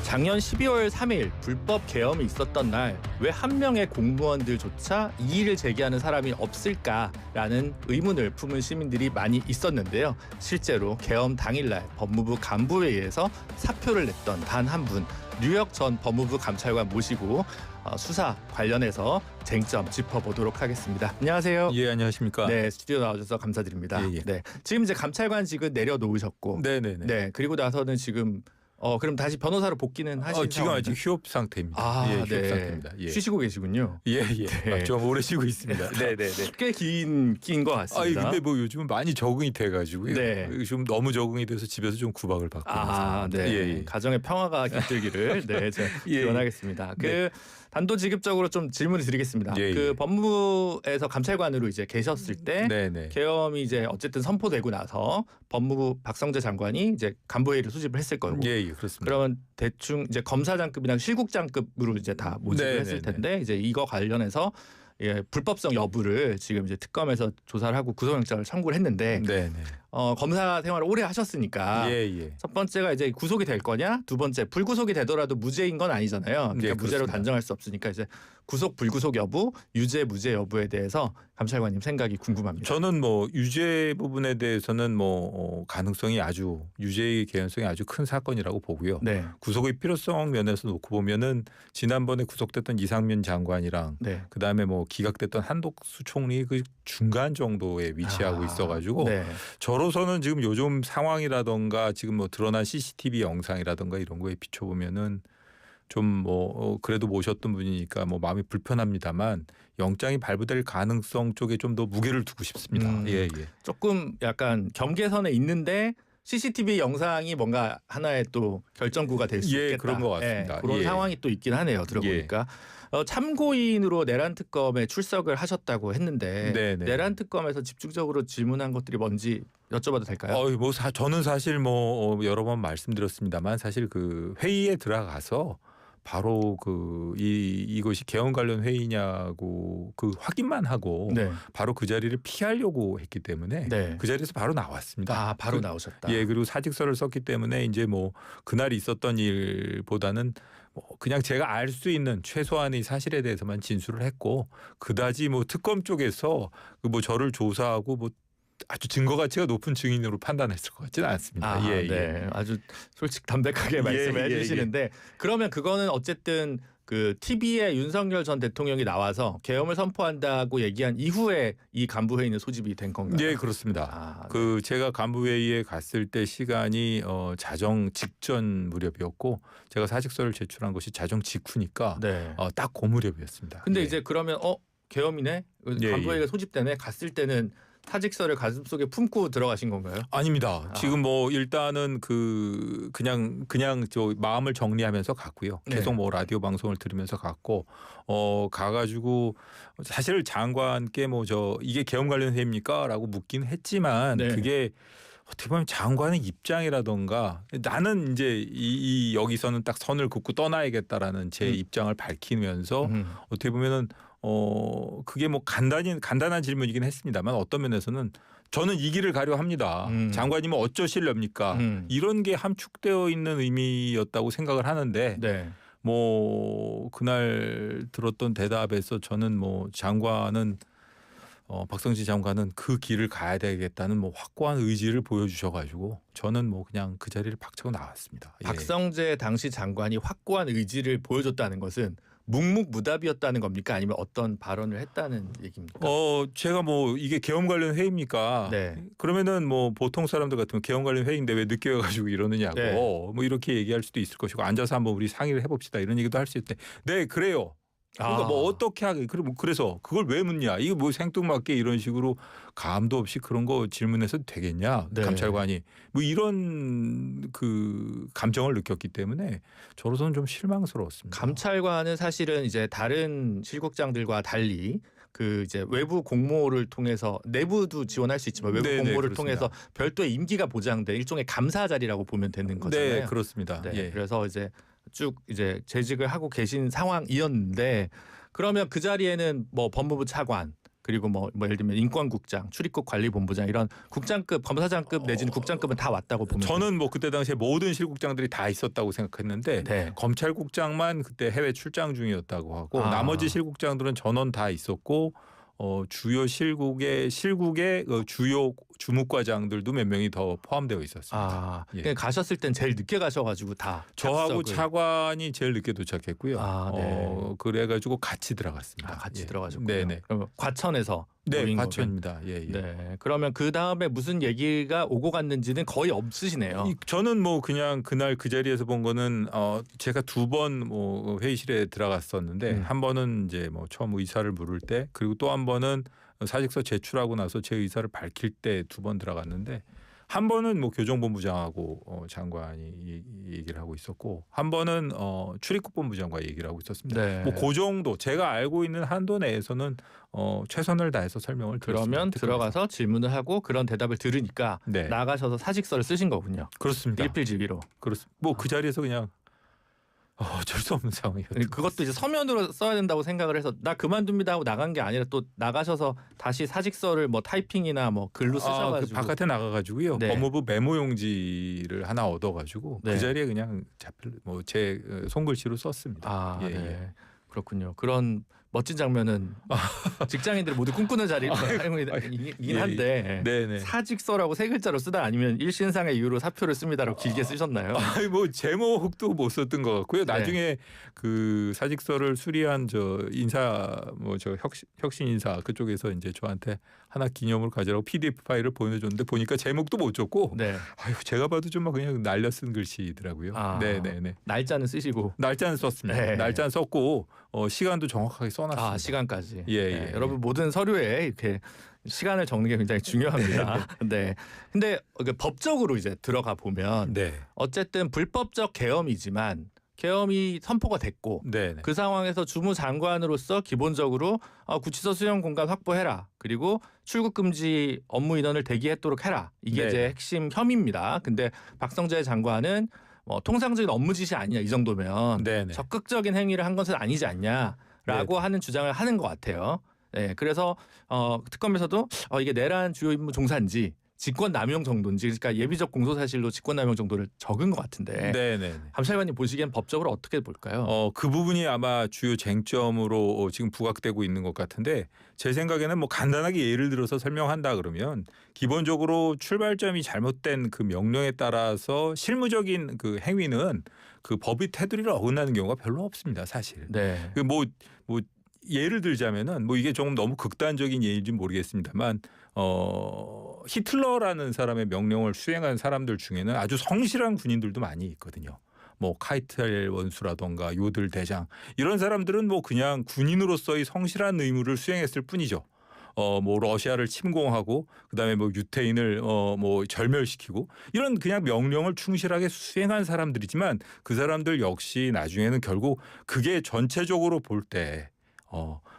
작년 12월 3일 불법 계엄이 있었던 날 왜 한 명의 공무원들조차 이의를 제기하는 사람이 없을까라는 의문을 품은 시민들이 많이 있었는데요. 실제로 계엄 당일날 법무부 간부회의에서 사표를 냈던 단 한 분, 류혁 전 법무부 감찰관 모시고 수사 관련해서 쟁점 짚어보도록 하겠습니다. 안녕하세요. 예, 안녕하십니까. 네, 스튜디오 나와주셔서 감사드립니다. 예. 네, 지금 이제 감찰관직은 내려놓으셨고, 네네네. 네, 그리고 나서는 지금 그럼 다시 변호사로 복귀는 하신 지금 상황인가요? 아직 휴업 상태입니다. 예, 휴업 상태입니다. 예. 쉬시고 계시군요. 예. 네. 좀 오래 쉬고 있습니다. 네네네. 꽤 긴 것 같습니다. 근데 뭐 요즘은 많이 적응이 돼가지고요. 네. 좀 너무 적응이 돼서 집에서 좀 구박을 받고 있습니다. 네. 예. 가정의 평화가 깃들기를 제가 기원하겠습니다. 네. 단도직입적으로 좀 질문을 드리겠습니다. 예. 법무부에서 감찰관으로 이제 계셨을 때 네네. 계엄이 이제 어쨌든 선포되고 나서 법무부 박성재 장관이 이제 간부회의를 소집을 했을 거고. 예, 그렇습니다. 그러면 대충 이제 검사장급이나 실국장급으로 이제 다 모집을 했을 텐데 이제 이거 관련해서 불법성 여부를 지금 이제 특검에서 조사를 하고 구속영장을 청구를 했는데 네네. 검사 생활을 오래 하셨으니까 예. 첫 번째가 이제 구속이 될 거냐, 두 번째 불구속이 되더라도 무죄인 건 아니잖아요. 그러니까 무죄로 단정할 수 없으니까 이제 구속 불구속 여부, 유죄 무죄 여부에 대해서 감찰관님 생각이 궁금합니다. 저는 뭐 유죄 부분에 대해서는 뭐 가능성이 아주 유죄의 개연성이 아주 큰 사건이라고 보고요. 네. 구속의 필요성 면에서 놓고 보면은 지난번에 구속됐던 이상민 장관이랑 네. 그다음에 뭐 기각됐던 한독수 총리 그 중간 정도에 위치하고 있어가지고 네. 저로서는 지금 요즘 상황이라던가 지금 뭐 드러난 CCTV 영상이라던가 이런 거에 비춰보면은 좀 뭐 그래도 모셨던 분이니까 뭐 마음이 불편합니다만 영장이 발부될 가능성 쪽에 좀 더 무게를 두고 싶습니다. 예. 조금 약간 경계선에 있는데 CCTV 영상이 뭔가 하나의 또 결정구가 될 수 있겠다. 그런 것 같습니다. 그런 상황이 또 있긴 하네요. 들어보니까. 참고인으로 내란 특검에 출석을 하셨다고 했는데 네네. 내란 특검에서 집중적으로 질문한 것들이 뭔지 여쭤봐도 될까요? 저는 사실 뭐 여러 번 말씀드렸습니다만 사실 그 회의에 들어가서 바로 이것이 계엄 관련 회의냐고 그 확인만 하고 네. 바로 그 자리를 피하려고 했기 때문에 네. 그 자리에서 바로 나왔습니다. 바로 나오셨다. 예, 그리고 사직서를 썼기 때문에 이제 뭐 그날 있었던 일보다는 뭐 그냥 제가 알 수 있는 최소한의 사실에 대해서만 진술을 했고 그다지 뭐 특검 쪽에서 뭐 저를 조사하고 뭐 아주 증거 가치가 높은 증인으로 판단했을 것 같지는 않습니다. 네. 아주 솔직 담백하게 말씀을 해주시는데 그러면 그거는 어쨌든 그 TV에 윤석열 전 대통령이 나와서 계엄을 선포한다고 얘기한 이후에 이 간부회의는 소집이 된 건가요? 예, 그렇습니다. 네. 제가 간부회의에 갔을 때 시간이 자정 직전 무렵이었고 제가 사직서를 제출한 것이 자정 직후니까 네. 딱 그 무렵이었습니다. 근데 이제 그러면 계엄이네? 간부회의가 소집되네? 갔을 때는 사직서를 가슴속에 품고 들어가신 건가요? 아닙니다. 지금 뭐 일단은 그냥 저 마음을 정리하면서 갔고요. 계속 뭐 라디오 방송을 들으면서 갔고 가가지고 사실 장관께 뭐 이게 계엄 관련 회의입니까라고 묻긴 했지만 그게 어떻게 보면 장관의 입장이라던가 나는 이제 여기서는 딱 선을 긋고 떠나야겠다라는 제 입장을 밝히면서 어떻게 보면은 그게 뭐 간단한 질문이긴 했습니다만 어떤 면에서는 저는 이 길을 가려 합니다. 장관님은 어쩌실렵니까? 이런 게 함축되어 있는 의미였다고 생각을 하는데 뭐 그날 들었던 대답에서 저는 뭐 박성재 장관은 그 길을 가야 되겠다는 뭐 확고한 의지를 보여주셔가지고 저는 뭐 그냥 그 자리를 박차고 나왔습니다. 박성재 당시 장관이 확고한 의지를 보여줬다는 것은 묵묵무답이었다는 겁니까? 아니면 어떤 발언을 했다는 얘기입니까? 제가 뭐 이게 계엄 관련 회의입니까? 그러면은 뭐 보통 사람들 같으면 계엄 관련 회의인데 왜 늦게 와가지고 이러느냐고 뭐 이렇게 얘기할 수도 있을 것이고 앉아서 한번 우리 상의를 해봅시다 이런 얘기도 할 수 있을 때 네 그래요. 그러니까 뭐 어떻게 하게 그래서 그걸 왜 묻냐 이거 뭐 생뚱맞게 이런 식으로 감도 없이 그런 거 질문해서 되겠냐 감찰관이 뭐 이런 그 감정을 느꼈기 때문에 저로서는 좀 실망스러웠습니다. 감찰관은 사실은 이제 다른 실국장들과 달리 그 이제 외부 공모를 통해서 내부도 지원할 수 있지만 외부 공모를 통해서 별도의 임기가 보장된 일종의 감사 자리라고 보면 되는 거잖아요. 네, 그렇습니다. 그래서 이제 쭉 이제 재직을 하고 계신 상황이었는데 그러면 그 자리에는 뭐 법무부 차관 그리고 뭐 예를 들면 인권국장, 출입국 관리본부장 이런 국장급, 검사장급 내지는 국장급은 다 왔다고 보면 저는 뭐 그때 당시에 모든 실국장들이 다 있었다고 생각했는데 네. 검찰국장만 그때 해외 출장 중이었다고 하고 아. 나머지 실국장들은 전원 다 있었고 주요 실국의 주요 주무과장들도 몇 명이 더 포함되어 있었습니다. 예. 그냥 가셨을 땐 제일 늦게 가셔가지고 다 저하고 착석을. 차관이 제일 늦게 도착했고요. 네. 그래가지고 같이 들어갔습니다. 같이 예. 들어가셨군요. 네네. 그럼 과천에서 네, 모인 과천입니다. 예, 예. 네. 그러면 그 다음에 무슨 얘기가 오고 갔는지는 거의 없으시네요. 저는 뭐 그냥 그날 그 자리에서 본 거는 제가 2번 뭐 회의실에 들어갔었는데 한 번은 이제 뭐 처음 의사를 물을 때 그리고 또 한 번은 사직서 제출하고 나서 제 의사를 밝힐 때 2번 들어갔는데 한 번은 뭐 교정본부장하고 장관이 얘기를 하고 있었고 한 번은 출입국본부장과 얘기를 하고 있었습니다. 네. 뭐 그 정도 제가 알고 있는 한도 내에서는 최선을 다해서 설명을 드렸습니다. 그러면 들어가서 질문을 하고 그런 대답을 들으니까 네. 나가셔서 사직서를 쓰신 거군요. 그렇습니다. 일필지기로. 그렇습니다. 뭐 그 자리에서 그냥 어쩔 수 없는 상황이었죠. 그것도 이제 서면으로 써야 된다고 생각을 해서 나 그만둡니다 하고 나간 게 아니라 또 나가셔서 다시 사직서를 뭐 타이핑이나 뭐 글로 쓰셔가지고 그 바깥에 나가가지고요. 네. 법무부 메모용지를 하나 얻어가지고 네. 그 자리에 그냥 제 손글씨로 썼습니다. 예, 네. 예. 그렇군요. 그런 멋진 장면은 직장인들이 모두 꿈꾸는 자리이긴 한데 네네. 사직서라고 3글자로 쓰다 아니면 일신상의 이유로 사표를 씁니다라고 길게 쓰셨나요? 아니 뭐 제목도 못 썼던 것 같고요. 네. 나중에 그 사직서를 수리한 저 인사 저 혁신 인사 그쪽에서 이제 저한테 하나 기념으로 가져라고 PDF 파일을 보내줬는데 보니까 제목도 못 줬고 네. 아유 제가 봐도 좀 막 그냥 날려 쓴 글씨더라고요. 네네네. 날짜는 쓰시고 날짜는 썼습니다. 네. 날짜는 썼고 시간도 정확하게 써놨습니다. 시간까지. 예. 여러분 모든 서류에 이렇게 시간을 적는 게 굉장히 중요합니다. 네. 근데 법적으로 이제 들어가 보면 네. 어쨌든 불법적 계엄이지만 계엄이 선포가 됐고 네. 그 상황에서 주무장관으로서 기본적으로 구치소 수용 공간 확보해라. 그리고 출국 금지 업무 인원을 대기하도록 해라. 이게 네. 이제 핵심 혐의입니다. 근데 박성재 장관은 통상적인 업무 지시 아니냐 이 정도면 네네. 적극적인 행위를 한 것은 아니지 않냐라고 하는 주장을 하는 것 같아요. 네, 그래서 특검에서도 이게 내란 주요 임무 종사인지 직권남용 정도인지 그러니까 예비적 공소사실로 직권남용 정도를 적은 것 같은데 네네. 감찰관님 보시기엔 법적으로 어떻게 볼까요? 그 부분이 아마 주요 쟁점으로 지금 부각되고 있는 것 같은데 제 생각에는 뭐 간단하게 예를 들어서 설명한다 그러면 기본적으로 출발점이 잘못된 그 명령에 따라서 실무적인 그 행위는 그 법의 테두리를 어긋나는 경우가 별로 없습니다, 사실. 네. 그 뭐 예를 들자면은 뭐 이게 조금 너무 극단적인 예인지 모르겠습니다만 히틀러라는 사람의 명령을 수행한 사람들 중에는 아주 성실한 군인들도 많이 있거든요. 뭐 카이텔 원수라던가 요들 대장 이런 사람들은 뭐 그냥 군인으로서의 성실한 의무를 수행했을 뿐이죠. 뭐 러시아를 침공하고 그다음에 뭐 유태인을 뭐 절멸시키고 이런 그냥 명령을 충실하게 수행한 사람들이지만 그 사람들 역시 나중에는 결국 그게 전체적으로 볼 때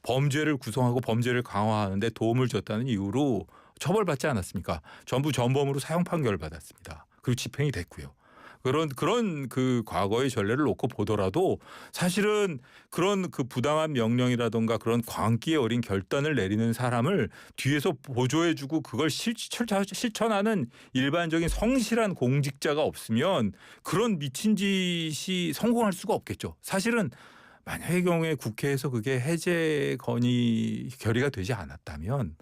범죄를 구성하고 범죄를 강화하는데 도움을 줬다는 이유로 처벌받지 않았습니까? 전부 전범으로 사형 판결을 받았습니다. 그리고 집행이 됐고요. 그런 그 과거의 전례를 놓고 보더라도 사실은 그런 그 부당한 명령이라든가 그런 광기에 어린 결단을 내리는 사람을 뒤에서 보조해주고 그걸 실천하는 일반적인 성실한 공직자가 없으면 그런 미친 짓이 성공할 수가 없겠죠. 사실은 만약의 경우에 국회에서 그게 해제 건의 결의가 되지 않았다면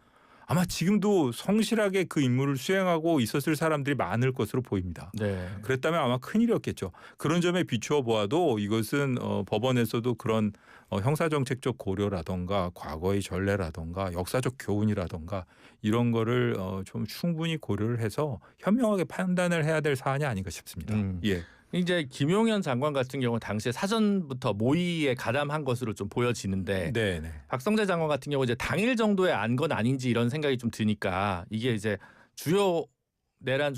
아마 지금도 성실하게 그 임무를 수행하고 있었을 사람들이 많을 것으로 보입니다. 네. 그랬다면 아마 큰일이었겠죠. 그런 점에 비추어 보아도 이것은 법원에서도 그런 형사정책적 고려라든가 과거의 전례라든가 역사적 교훈이라든가 이런 거를 좀 충분히 고려를 해서 현명하게 판단을 해야 될 사안이 아닌가 싶습니다. 예. 이제 김용현 장관 같은 경우 당시에 사전부터 모의에 가담한 것으로 좀 보여지는데 네네. 박성재 장관 같은 경우 이제 당일 정도에 안 건 아닌지 이런 생각이 좀 드니까 이게 이제 주요 내란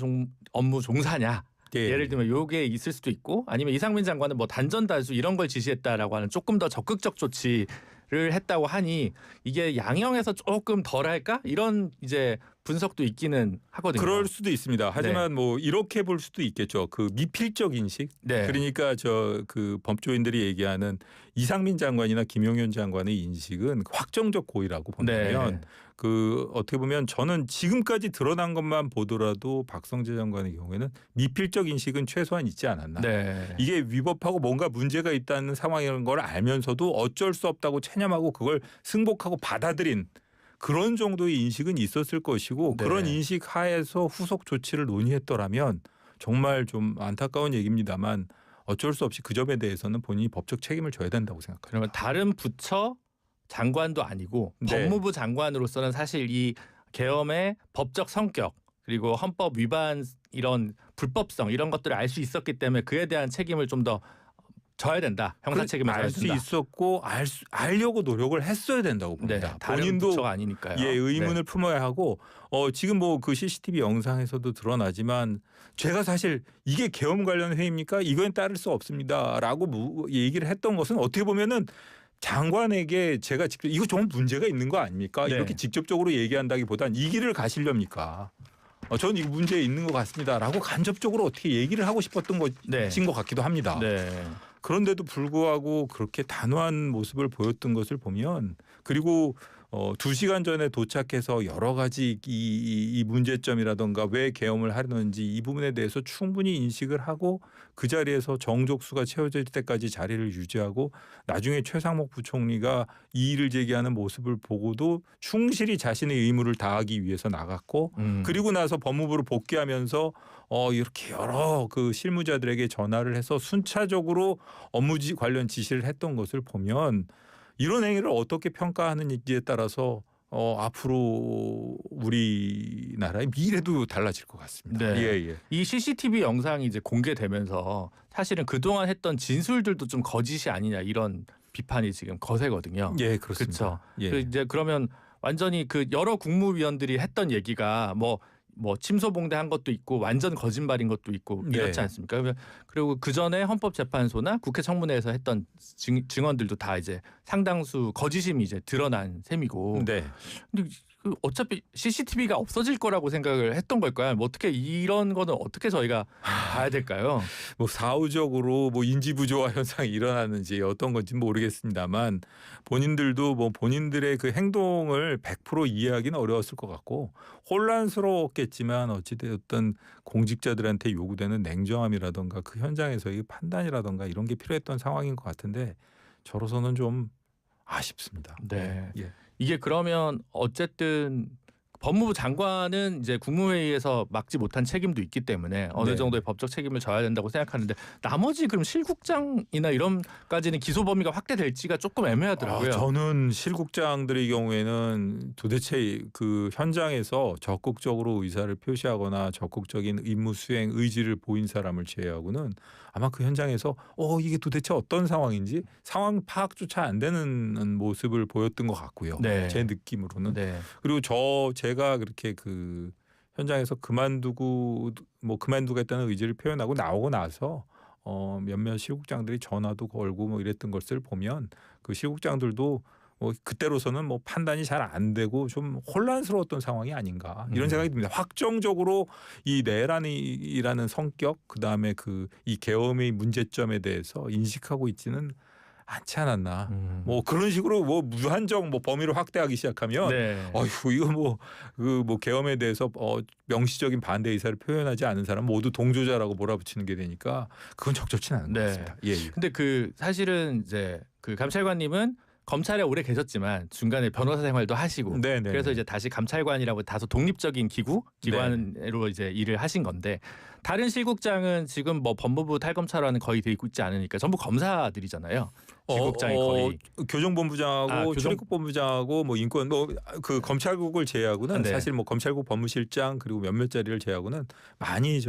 업무 종사냐 예. 예를 들면 요게 있을 수도 있고 아니면 이상민 장관은 뭐 단전 단수 이런 걸 지시했다라고 하는 조금 더 적극적 조치를 했다고 하니 이게 양형에서 조금 덜할까 이런 이제 분석도 있기는 하거든요. 그럴 수도 있습니다. 하지만 뭐 이렇게 볼 수도 있겠죠. 그 미필적 인식. 네. 그러니까 그 법조인들이 얘기하는 이상민 장관이나 김용현 장관의 인식은 확정적 고의라고 본다면 네. 그 어떻게 보면 저는 지금까지 드러난 것만 보더라도 박성재 장관의 경우에는 미필적 인식은 최소한 있지 않았나. 네. 이게 위법하고 뭔가 문제가 있다는 상황이라는 걸 알면서도 어쩔 수 없다고 체념하고 그걸 승복하고 받아들인 그런 정도의 인식은 있었을 것이고 네. 그런 인식 하에서 후속 조치를 논의했더라면 정말 좀 안타까운 얘기입니다만 어쩔 수 없이 그 점에 대해서는 본인이 법적 책임을 져야 된다고 생각합니다. 그러면 다른 부처 장관도 아니고 네. 법무부 장관으로서는 사실 이 계엄의 법적 성격 그리고 헌법 위반 이런 불법성 이런 것들을 알 수 있었기 때문에 그에 대한 책임을 좀 더 져야 된다. 형사 책임을 져야 알 수 된다. 있었고 알려고 노력을 했어야 된다고 네, 봅니다. 다른 본인도 부처가 아니니까요. 예, 의문을 네. 품어야 하고 지금 뭐 그 CCTV 영상에서도 드러나지만 제가 사실 이게 계엄 관련 회의입니까? 이건 따를 수 없습니다라고 얘기를 했던 것은 어떻게 보면은 장관에게 제가 직접 이거 좀 문제가 있는 거 아닙니까? 네. 이렇게 직접적으로 얘기한다기보단 이 길을 가시렵니까? 저는 이거 문제 있는 것 같습니다라고 간접적으로 어떻게 얘기를 하고 싶었던 것인 것 같기도 합니다. 네. 그런데도 불구하고 그렇게 단호한 모습을 보였던 것을 보면 그리고 2시간 전에 도착해서 여러 가지 이 문제점이라든가 왜 계엄을 하려는지 이 부분에 대해서 충분히 인식을 하고 그 자리에서 정족수가 채워질 때까지 자리를 유지하고 나중에 최상목 부총리가 이의를 제기하는 모습을 보고도 충실히 자신의 의무를 다하기 위해서 나갔고 그리고 나서 법무부로 복귀하면서 이렇게 여러 그 실무자들에게 전화를 해서 순차적으로 업무 관련 지시를 했던 것을 보면 이런 행위를 어떻게 평가하는지에 따라서 앞으로 우리나라의 미래도 달라질 것 같습니다. 네. 예. 이 CCTV 영상이 이제 공개되면서 사실은 그동안 했던 진술들도 좀 거짓이 아니냐 이런 비판이 지금 거세거든요. 예, 그렇습니다. 그렇죠. 예. 이제 그러면 완전히 그 여러 국무위원들이 했던 얘기가 뭐 침소봉대한 것도 있고 완전 거짓말인 것도 있고 이렇지 네. 않습니까? 그리고 그 전에 헌법재판소나 국회 청문회에서 했던 증언들도 다 이제 상당수 거짓임이 이제 드러난 셈이고. 네. 근데 어차피 CCTV가 없어질 거라고 생각을 했던 걸까요? 뭐 어떻게 이런 거는 어떻게 저희가 봐야 될까요? 뭐 사후적으로 뭐 인지 부조화 현상이 일어나는지 어떤 건지 모르겠습니다만 본인들도 뭐 본인들의 그 행동을 100% 이해하기는 어려웠을 것 같고 혼란스러웠겠지만 어찌되었든 공직자들한테 요구되는 냉정함이라든가 그 현장에서의 판단이라든가 이런 게 필요했던 상황인 것 같은데 저로서는 좀 아쉽습니다. 네. 예. 이게 그러면 어쨌든 법무부 장관은 이제 국무회의에서 막지 못한 책임도 있기 때문에 어느 네. 정도의 법적 책임을 져야 된다고 생각하는데 나머지 그럼 실국장이나 이런까지는 기소 범위가 확대될지가 조금 애매하더라고요. 저는 실국장들의 경우에는 도대체 그 현장에서 적극적으로 의사를 표시하거나 적극적인 임무 수행 의지를 보인 사람을 제외하고는 아마 그 현장에서 이게 도대체 어떤 상황인지 상황 파악조차 안 되는 모습을 보였던 것 같고요. 네. 제 느낌으로는. 네. 그리고 제가 그렇게 그 현장에서 그만두겠다는 의지를 표현하고 나오고 나서 몇몇 실국장들이 전화도 걸고 뭐 이랬던 것을 보면 그 실국장들도 그때로서는 뭐 판단이 잘 안 되고 좀 혼란스러웠던 상황이 아닌가 이런 생각이 듭니다. 확정적으로 이 내란이라는 성격 그다음에 이 계엄의 문제점에 대해서 인식하고 있지는 않지 않았나. 뭐 그런 식으로 뭐 무한정 범위를 확대하기 시작하면 네. 이거 계엄에 대해서 명시적인 반대 의사를 표현하지 않은 사람 모두 동조자라고 몰아붙이는 게 되니까 그건 적절치는 않은 것 같습니다. 예. 근데 사실은 이제 그 감찰관님은 검찰에 오래 계셨지만 중간에 변호사 생활도 하시고 네네. 그래서 이제 다시 감찰관이라고 다소 독립적인 기관으로 이제 일을 하신 건데 다른 실국장은 지금 뭐 법무부 탈검찰관은 거의 돼 있지 않으니까 전부 검사들이잖아요. 실국장이 거의 교정본부장하고 출입국본부장하고 뭐 인권 그 검찰국을 제외하고는 네. 사실 뭐 검찰국 법무실장 그리고 몇몇 자리를 제외하고는 많이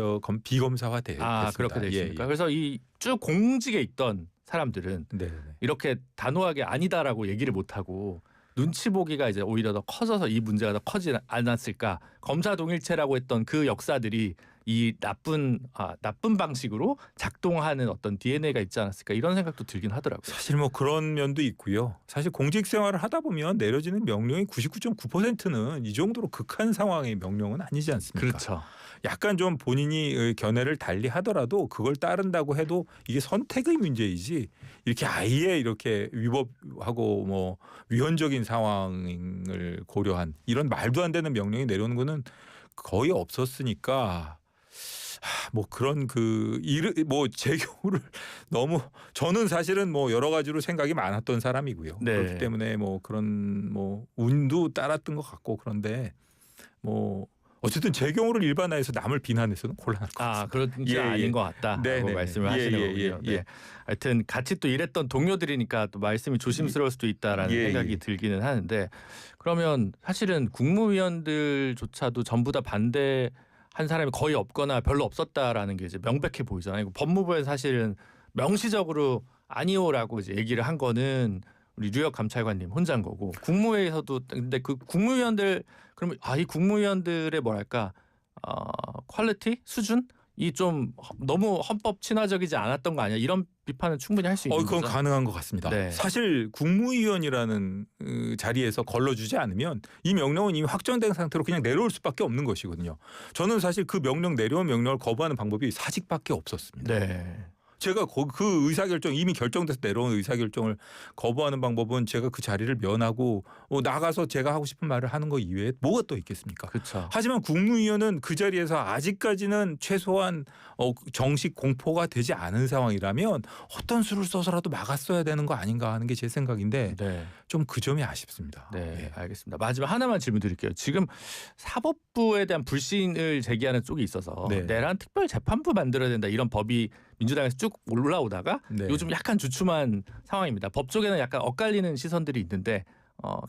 비검사화 됐습니다. 그렇게 돼 있습니까? 예. 그래서 이 쭉 공직에 있던 사람들은 네. 이렇게 단호하게 아니다라고 얘기를 못하고 눈치 보기가 이제 오히려 더 커져서 이 문제가 더 커지지 않았을까. 검사 동일체라고 했던 그 역사들이 이 나쁜 방식으로 작동하는 어떤 DNA가 있지 않았을까 이런 생각도 들긴 하더라고요. 사실 뭐 그런 면도 있고요. 사실 공직 생활을 하다 보면 내려지는 명령의 99.9%는 이 정도로 극한 상황의 명령은 아니지 않습니까? 그렇죠. 약간 좀 본인이 견해를 달리 하더라도 그걸 따른다고 해도 이게 선택의 문제이지 이렇게 아예 이렇게 위법하고 뭐 위헌적인 상황을 고려한 이런 말도 안 되는 명령이 내려오는 거는 거의 없었으니까 뭐 그런 제 경우를 너무 저는 사실은 뭐 여러 가지로 생각이 많았던 사람이고요. 네. 그렇기 때문에 뭐 그런 뭐 운도 따랐던 것 같고 그런데 뭐 어쨌든 제 경우를 일반화해서 남을 비난해서는 곤란할 것 같습니다. 그런 게 아닌 것 같다라고 네, 말씀을 하시는 거군요. 네. 하여튼 같이 또 일했던 동료들이니까 또 말씀이 조심스러울 수도 있다라는 생각이 들기는 하는데 그러면 사실은 국무위원들조차도 전부 다 반대한 사람이 거의 없거나 별로 없었다라는 게 이제 명백해 보이잖아요. 법무부에 사실은 명시적으로 아니오라고 이제 얘기를 한 거는 우리 류혁 감찰관님 혼자인 거고 국무회에서도 근데 그 국무위원들 그러면 이 국무위원들의 뭐랄까 퀄리티 수준 이 좀 너무 헌법 친화적이지 않았던 거 아니야 이런 비판은 충분히 할 수 있는 그건 거죠. 가능한 것 같습니다. 네. 사실 국무위원이라는 자리에서 걸러주지 않으면 이 명령은 이미 확정된 상태로 그냥 내려올 수밖에 없는 것이거든요. 저는 사실 그 내려온 명령을 거부하는 방법이 사직밖에 없었습니다. 네. 제가 그 의사결정 이미 결정돼서 내려온 의사결정을 거부하는 방법은 제가 그 자리를 면하고 나가서 제가 하고 싶은 말을 하는 거 이외에 뭐가 또 있겠습니까? 그렇죠. 하지만 국무위원은 그 자리에서 아직까지는 최소한 정식 공포가 되지 않은 상황이라면 어떤 수를 써서라도 막았어야 되는 거 아닌가 하는 게 제 생각인데 네. 좀 그 점이 아쉽습니다. 네, 알겠습니다. 마지막 하나만 질문 드릴게요. 지금 사법부에 대한 불신을 제기하는 쪽이 있어서 네. 내란 특별 재판부 만들어야 된다 이런 법이 민주당에서 쭉 올라오다가 네. 요즘 약간 주춤한 상황입니다. 법 쪽에는 약간 엇갈리는 시선들이 있는데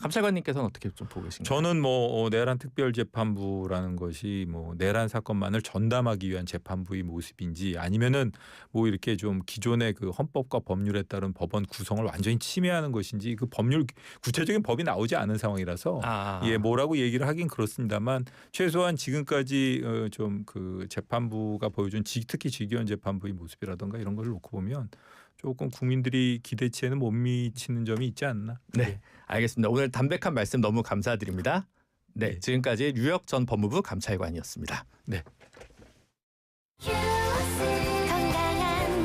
감찰관님께서는 어떻게 좀 보고 계신가요? 저는 뭐 내란 특별재판부라는 것이 뭐 내란 사건만을 전담하기 위한 재판부의 모습인지 아니면은 뭐 이렇게 좀 기존의 그 헌법과 법률에 따른 법원 구성을 완전히 침해하는 것인지 그 법률 구체적인 법이 나오지 않은 상황이라서 뭐라고 얘기를 하긴 그렇습니다만 최소한 지금까지 좀 그 재판부가 보여준 특히 직위원 재판부의 모습이라든가 이런 걸 놓고 보면 조금 국민들이 기대치에는 못 미치는 점이 있지 않나. 네, 알겠습니다. 오늘 담백한 말씀 너무 감사드립니다. 네, 지금까지 류혁 전 법무부 감찰관이었습니다. 네.